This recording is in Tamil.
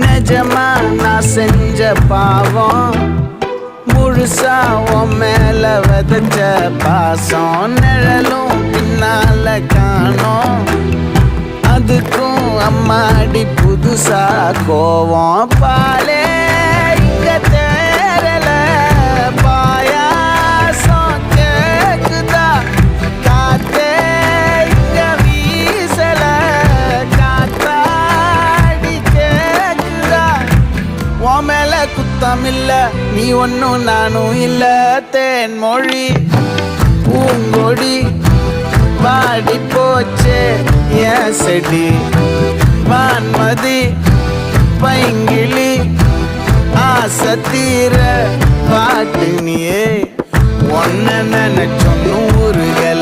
நிஜமா நான் செஞ்ச பாவம் முழுசா உன் மேல விதைச்ச பாசம் நிழலும் பின்னால காணோம் அதுக்கும் அம்மாடி புதுசா கோவம் பாலே இங்க தேரல பாயாசம் கேக்குதா காத்தே இங்க வீசல காத்தாடி கேக்குதா உன் மேல குத்தம் இல்ல நீ ஒன்னும் நானும் இல்ல தேன் மொழி பூங்கொடி வாடி போச்சே என் செடி வான்மதி பைங்கிளி ஆசை தீர பாட்டு நீயே ஒன்ன நினைச்சொன்னு ஊருகள்